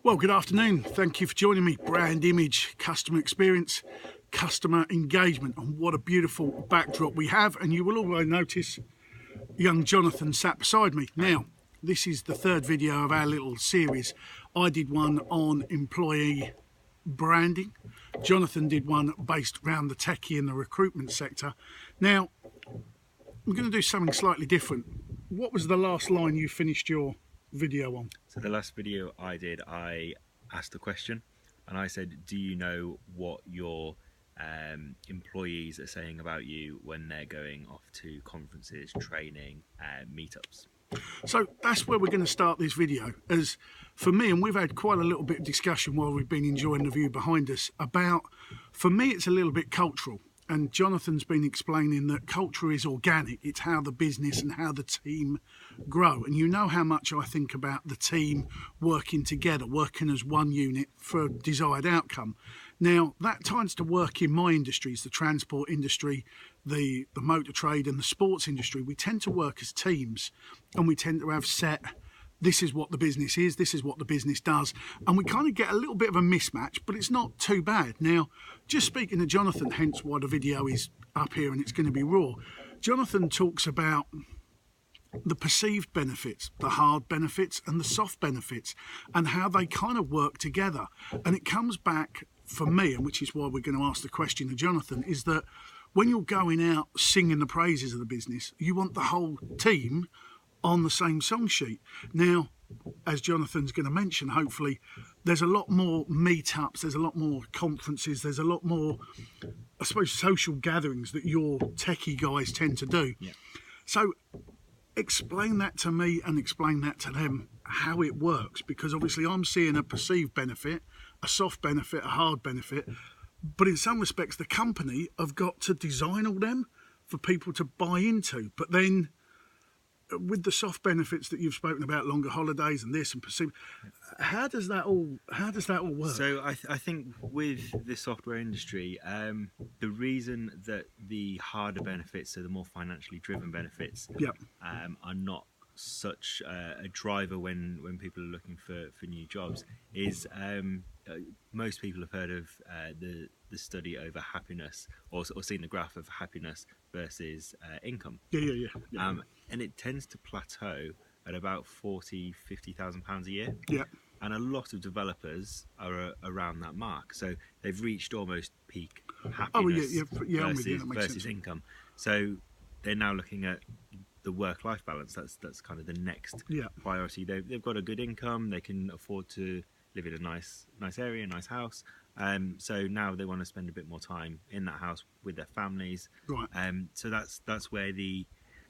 Well, good afternoon. Thank you for joining me. Brand image, customer experience, customer engagement, and what a beautiful backdrop we have. And you will already notice young Jonathan sat beside me. Now, this is the third video of our little series. I did one on employee branding. Jonathan did one based around the techie and the recruitment sector. Now, we're going to do something slightly different. What was the last line you finished your video on? So the last video I did, I asked a question and I said, do you know what your employees are saying about you when they're going off to conferences, training, meetups? So that's where we're going to start this video. As for me, and we've had quite a little bit of discussion while we've been enjoying the view behind us about, for me, it's a little bit cultural. And Jonathan's been explaining that culture is organic. It's how the business and how the team grow. And you know how much I think about the team working together, working as one unit for a desired outcome. Now, that tends to work in my industries, the transport industry, the motor trade and the sports industry. We tend to work as teams, and we tend to have set, this is what the business is, this is what the business does, and we kind of get a little bit of a mismatch, but it's not too bad. Now, just speaking to Jonathan, hence why the video is up here and it's going to be raw, Jonathan talks about the perceived benefits, the hard benefits and the soft benefits, and how they kind of work together. And it comes back for me, and which is why we're going to ask the question to Jonathan, is that when you're going out singing the praises of the business, you want the whole team on the same song sheet. Now, as Jonathan's going to mention, hopefully, there's a lot more meetups, there's a lot more conferences, there's a lot more, I suppose, social gatherings that your techie guys tend to do. Yeah. So explain that to me and explain that to them, how it works, because obviously I'm seeing a perceived benefit, a soft benefit, a hard benefit, but in some respects the company have got to design all them for people to buy into. But then with the soft benefits that you've spoken about, longer holidays and this and perceived, how does that all work? So I think with the software industry, the reason that the harder benefits, so the more financially driven benefits, Yep. Are not such a driver when people are looking for new jobs is most people have heard of the study over happiness or seen the graph of happiness versus income. Yeah. And it tends to plateau at about £40,000-50,000 a year. Yeah. And a lot of developers are around that mark. So they've reached almost peak happiness versus income. So they're now looking at the work-life balance. That's kind of the next priority. They've got a good income. They can afford to live in a nice area, a nice house. So now they want to spend a bit more time in that house with their families. Right. So that's where the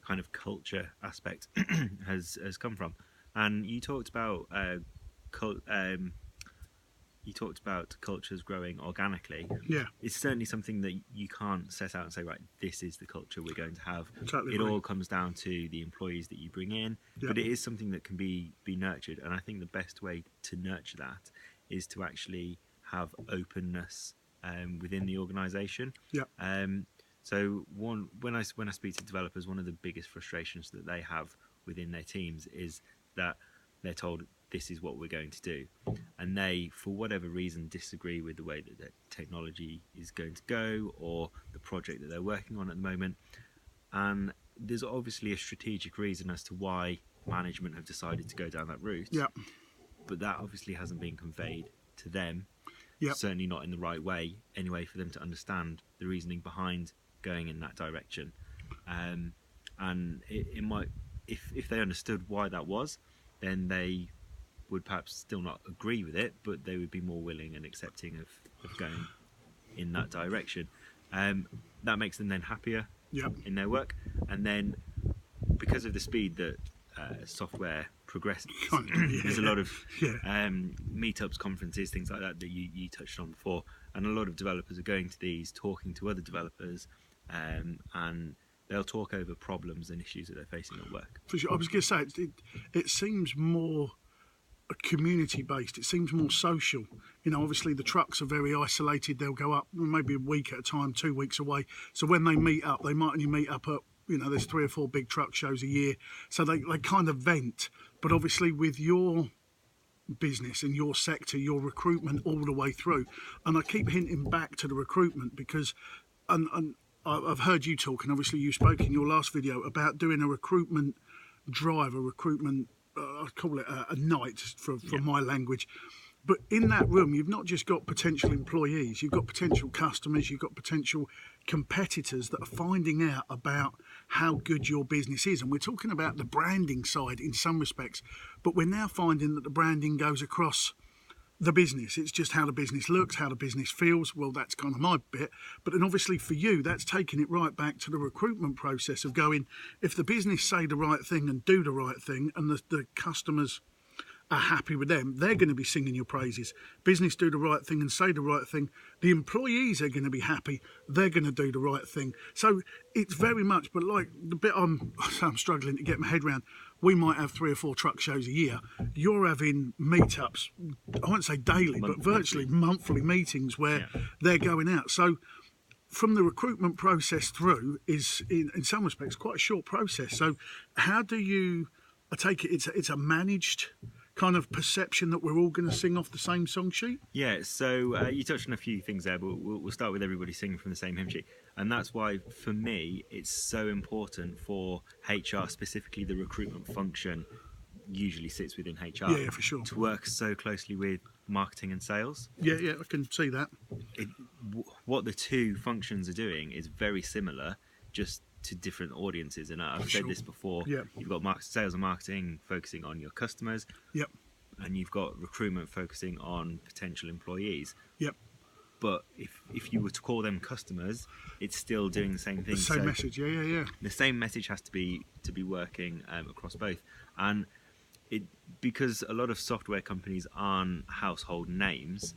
kind of culture aspect has come from. And you talked about cultures growing organically. Yeah. It's certainly something that you can't set out and say, right, this is the culture we're going to have. Totally it agree. all comes down to the employees that you bring in, but it is something that can be nurtured. And I think the best way to nurture that is to actually have openness within the organisation. Yeah. So when I speak to developers, one of the biggest frustrations that they have within their teams is that they're told this is what we're going to do, and they, for whatever reason, disagree with the way that the technology is going to go or the project that they're working on at the moment. And there's obviously a strategic reason as to why management have decided to go down that route. Yeah. But that obviously hasn't been conveyed to them. Yeah. Certainly not in the right way, anyway, for them to understand the reasoning behind going in that direction. And it might, if they understood why that was, then they would perhaps still not agree with it, but they would be more willing and accepting of going in that direction. That makes them then happier in their work. And then because of the speed that software progresses, there's a lot of meetups, conferences, things like that you touched on before, and a lot of developers are going to these, talking to other developers, and they'll talk over problems and issues that they're facing at work. For sure. I was going to say, it seems more community-based. It seems more social. You know, obviously the trucks are very isolated. They'll go up maybe a week at a time, 2 weeks away. So when they meet up, they might only meet up at, you know, there's 3 or 4 big truck shows a year. So they kind of vent. But obviously with your business and your sector, your recruitment all the way through. And I keep hinting back to the recruitment because, and I've heard you talk, and obviously you spoke in your last video about doing a recruitment drive, a recruitment, I call it a night for my language. But in that room, you've not just got potential employees, you've got potential customers, you've got potential competitors that are finding out about how good your business is. And we're talking about the branding side in some respects, but we're now finding that the branding goes across the business. It's just how the business looks, how the business feels. Well, that's kind of my bit. But then obviously for you, that's taking it right back to the recruitment process of going, if the business say the right thing and do the right thing, and the customers are happy with them, they're going to be singing your praises. Business do the right thing and say the right thing, the employees are going to be happy, they're going to do the right thing. So it's very much, but like the bit I'm struggling to get my head around, we might have 3 or 4 truck shows a year. You're having meetups, I won't say daily, but virtually monthly meetings where they're going out. So from the recruitment process through is, in some respects, quite a short process. So how do you, I take it it's a managed kind of perception that we're all going to sing off the same song sheet? Yeah, so you touched on a few things there, but we'll start with everybody singing from the same hymn sheet. And that's why, for me, it's so important for HR, specifically the recruitment function, usually sits within HR. Yeah, for sure. To work so closely with marketing and sales. Yeah, I can see that. What the two functions are doing is very similar, just to different audiences. And I've said this before. Yeah. You've got sales and marketing focusing on your customers. Yep. And you've got recruitment focusing on potential employees. Yep. But if you were to call them customers, it's still doing the same thing. The same message, yeah. The same message has to be working across both. And because a lot of software companies aren't household names,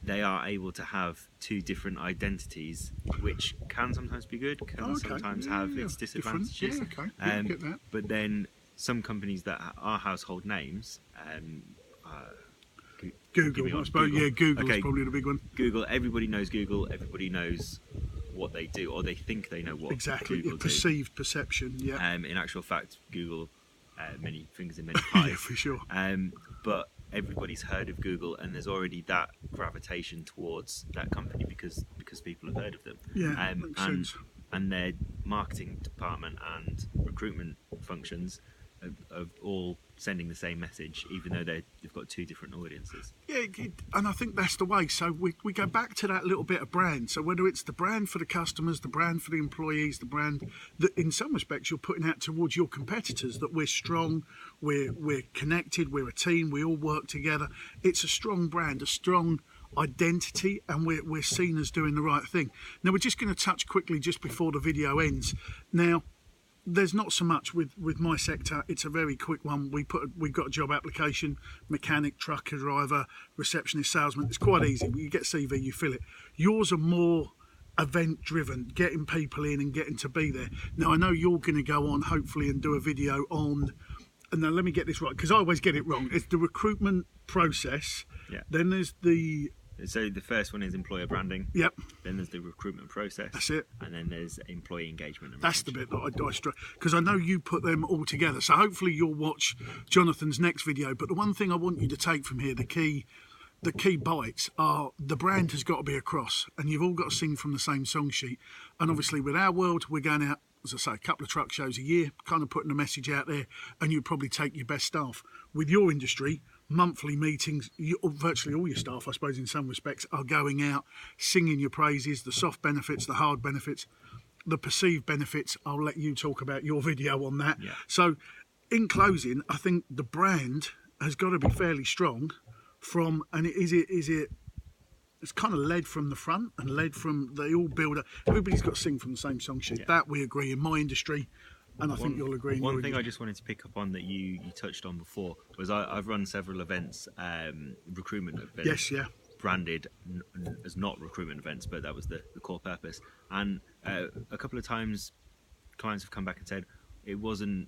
they are able to have 2 different identities, which can sometimes be good, can sometimes have its disadvantages. Different. Yeah, okay. Get that. But then some companies that are household names, Google, I suppose. Yeah, Google's probably the big one. Google, everybody knows Google, everybody knows what they do, or they think they know what exactly. Google Perceived perception, yeah. In actual fact, Google, many fingers in many pies. Yeah, for sure. But everybody's heard of Google, and there's already that gravitation towards that company because people have heard of them. Yeah, makes sense. And their marketing department and recruitment functions are all sending the same message, even though they've got 2 different audiences. Yeah, and I think that's the way. So we go back to that little bit of brand. So whether it's the brand for the customers, the brand for the employees, the brand that in some respects you're putting out towards your competitors, that we're strong, we're connected, we're a team, we all work together. It's a strong brand, a strong identity, and we're seen as doing the right thing. Now we're just going to touch quickly just before the video ends. Now, there's not so much with my sector. It's a very quick one. We've got a job application, mechanic, trucker driver, receptionist, salesman. It's quite easy. You get CV, you fill it. Yours are more event driven, getting people in and getting to be there. Now I know you're going to go on hopefully and do a video on, and now let me get this right because I always get it wrong. It's the recruitment process. Yeah. Then there's the So the first one is employer branding. Yep. Then there's the recruitment process. That's it. And then there's employee engagement. And that's the bit that I struggle, because I know you put them all together. So hopefully you'll watch Jonathan's next video. But the one thing I want you to take from here, the key bites are the brand has got to be across, and you've all got to sing from the same song sheet. And obviously with our world, we're going out, as I say, a couple of truck shows a year, kind of putting a message out there, and you'd probably take your best staff. With your industry, monthly meetings, virtually all your staff, I suppose, in some respects, are going out, singing your praises, the soft benefits, the hard benefits, the perceived benefits. I'll let you talk about your video on that. Yeah. So in closing, I think the brand has got to be fairly strong from, and it's kind of led from the front and led from, they all build up. Everybody's got to sing from the same song sheet. Yeah. That we agree in my industry. And I think you'll agree. One thing I just wanted to pick up on that you touched on before was I've run several events, recruitment events. Yes, yeah. Branded as not recruitment events, but that was the core purpose. And a couple of times clients have come back and said it wasn't,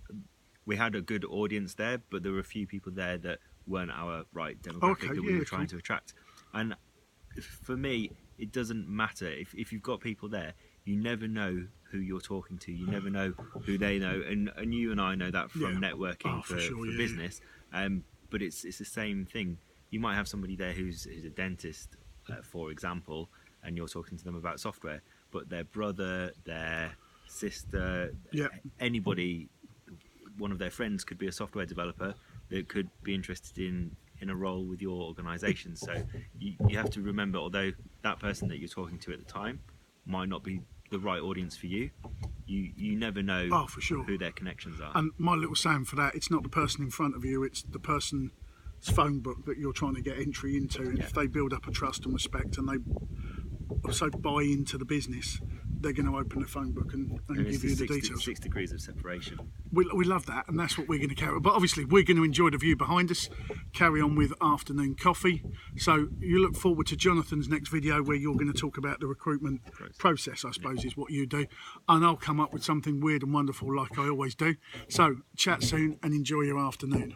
we had a good audience there, but there were a few people there that weren't our right demographic that we were trying to attract. And for me, it doesn't matter. If you've got people there, you never know who you're talking to. You never know who they know. And you and I know that from networking for business. but it's the same thing. You might have somebody there who's a dentist, for example, and you're talking to them about software, but their brother, their sister, anybody, one of their friends could be a software developer that could be interested in a role with your organisation. So you have to remember, although that person that you're talking to at the time might not be the right audience for you, you never know for sure who their connections are. And my little saying for that, it's not the person in front of you, it's the person's phone book that you're trying to get entry into. And if they build up a trust and respect and they also buy into the business, they're going to open the phone book and give you the details. 6 degrees of separation. We love that, and that's what we're going to carry on. But obviously we're going to enjoy the view behind us, carry on with afternoon coffee. So you look forward to Jonathan's next video, where you're going to talk about the recruitment process, I suppose, is what you do. And I'll come up with something weird and wonderful like I always do. So chat soon and enjoy your afternoon.